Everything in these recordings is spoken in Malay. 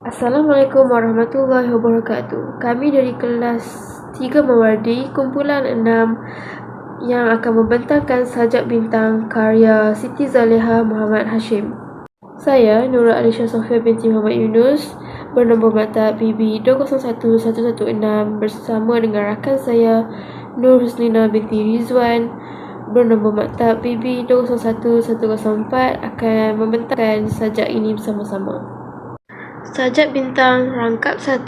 Assalamualaikum warahmatullahi wabarakatuh. Kami dari kelas 3 Mawardi, kumpulan 6 yang akan membentangkan Sajak Bintang karya Siti Zaleha Muhammad Hashim. Saya Nurul Alisha Sofia binti Muhammad Yunus bernombor mata BB 201116 bersama dengan rakan saya Nur Husnina binti Rizwan bernombor mata BB 201104 akan membentangkan sajak ini bersama-sama. Sajak Bintang Rangkap 1.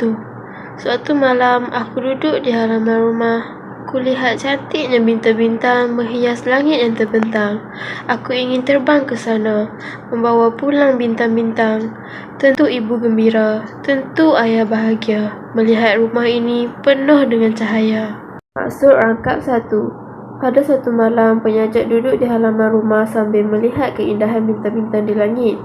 Suatu malam aku duduk di halaman rumah. Kulihat cantiknya bintang-bintang menghias langit yang terbentang. Aku ingin terbang ke sana, membawa pulang bintang-bintang. Tentu ibu gembira, tentu ayah bahagia melihat rumah ini penuh dengan cahaya. Maksud Rangkap 1. Pada suatu malam, penyajak duduk di halaman rumah sambil melihat keindahan bintang-bintang di langit.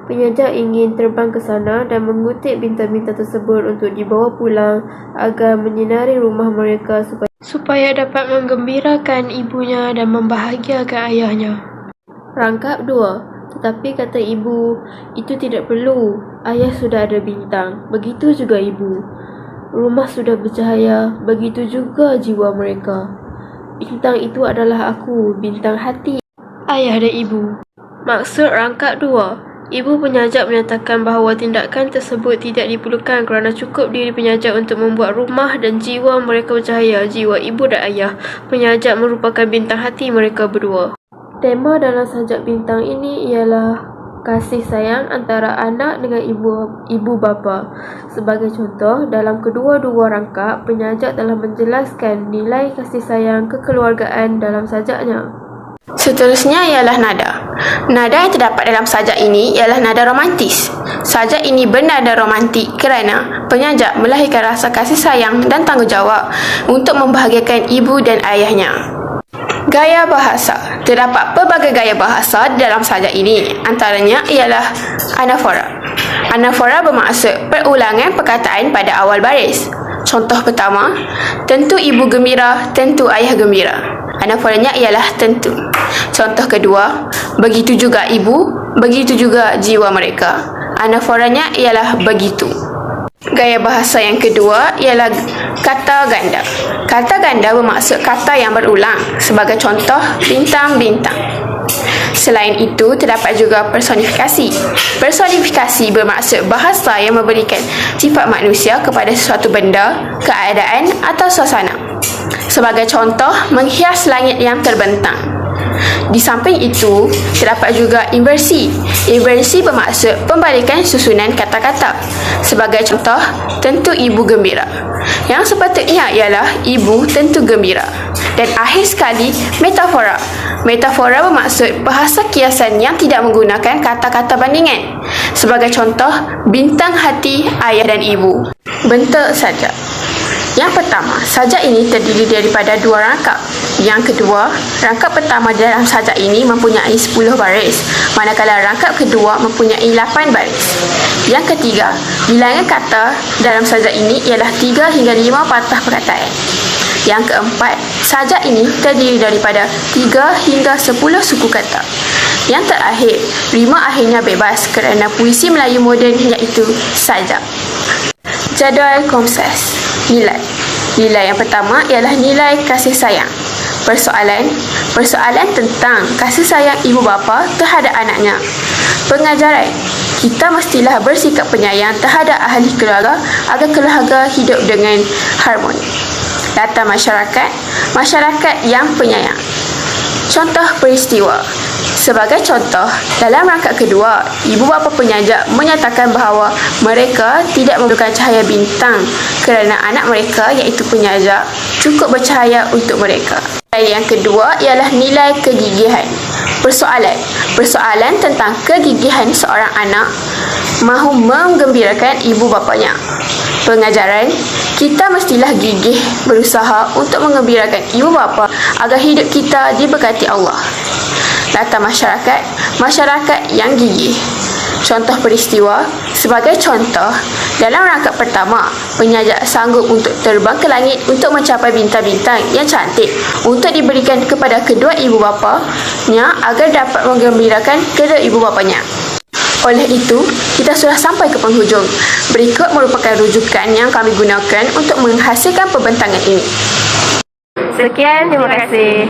Penyajak ingin terbang ke sana dan mengutip bintang-bintang tersebut untuk dibawa pulang agar menyinari rumah mereka supaya dapat menggembirakan ibunya dan membahagiakan ayahnya. Rangkap 2. Tetapi kata ibu, itu tidak perlu. Ayah sudah ada bintang, begitu juga ibu. Rumah sudah bercahaya, begitu juga jiwa mereka. Bintang itu adalah aku, bintang hati ayah dan ibu. Maksud Rangkap 2. Ibu penyajak menyatakan bahawa tindakan tersebut tidak diperlukan kerana cukup diri penyajak untuk membuat rumah dan jiwa mereka bercahaya. Jiwa ibu dan ayah penyajak merupakan bintang hati mereka berdua. Tema dalam Sajak Bintang ini ialah kasih sayang antara anak dengan ibu bapa. Sebagai contoh, dalam kedua-dua rangkap, penyajak telah menjelaskan nilai kasih sayang kekeluargaan dalam sajaknya. Seterusnya ialah nada. Nada yang terdapat dalam sajak ini ialah nada romantis. Sajak ini bernada romantik kerana penyajak melahirkan rasa kasih sayang dan tanggungjawab untuk membahagiakan ibu dan ayahnya. Gaya bahasa. Terdapat pelbagai gaya bahasa dalam sajak ini. Antaranya ialah anafora. Anafora bermaksud perulangan perkataan pada awal baris. Contoh pertama, tentu ibu gembira, tentu ayah gembira. Anaforanya ialah tentu. Contoh kedua, begitu juga ibu, begitu juga jiwa mereka. Anaforanya ialah begitu. Gaya bahasa yang kedua ialah kata ganda. Kata ganda bermaksud kata yang berulang. Sebagai contoh, bintang-bintang. Selain itu, terdapat juga personifikasi. Personifikasi bermaksud bahasa yang memberikan sifat manusia kepada sesuatu benda, keadaan atau suasana. Sebagai contoh, menghias langit yang terbentang. Di samping itu, terdapat juga inversi. Inversi bermaksud pembalikan susunan kata-kata. Sebagai contoh, tentu ibu gembira. Yang sepatutnya ialah ibu tentu gembira. Dan akhir sekali, metafora. Metafora bermaksud bahasa kiasan yang tidak menggunakan kata-kata bandingan. Sebagai contoh, bintang hati ayah dan ibu. Bentuk sajak. Yang pertama, sajak ini terdiri daripada dua rangkap. Yang kedua, rangkap pertama dalam sajak ini mempunyai 10 baris, manakala rangkap kedua mempunyai 8 baris. Yang ketiga, bilangan kata dalam sajak ini ialah 3 hingga 5 patah perkataan. Yang keempat, sajak ini terdiri daripada 3 hingga 10 suku kata. Yang terakhir, rima akhirnya bebas kerana puisi Melayu moden iaitu sajak. Jadual Komses. Nilai. Nilai yang pertama ialah nilai kasih sayang. Persoalan tentang kasih sayang ibu bapa terhadap anaknya. Pengajaran. Kita mestilah bersikap penyayang terhadap ahli keluarga agar keluarga hidup dengan harmoni. Latar masyarakat. Masyarakat yang penyayang. Contoh peristiwa. Sebagai contoh, dalam rangkap kedua, ibu bapa penyajak menyatakan bahawa mereka tidak memerlukan cahaya bintang kerana anak mereka iaitu penyajak cukup bercahaya untuk mereka. Nilai yang kedua ialah nilai kegigihan. Persoalan tentang kegigihan seorang anak mahu menggembirakan ibu bapanya. Pengajaran, kita mestilah gigih berusaha untuk menggembirakan ibu bapa agar hidup kita diberkati Allah. Latar masyarakat yang gigih. Contoh peristiwa. Sebagai contoh, dalam rangkap pertama, penyajak sanggup untuk terbang ke langit untuk mencapai bintang-bintang yang cantik untuk diberikan kepada kedua ibu bapanya agar dapat menggembirakan kedua ibu bapanya. Oleh itu, kita sudah sampai ke penghujung. Berikut merupakan rujukan yang kami gunakan untuk menghasilkan pembentangan ini. Sekian, terima kasih.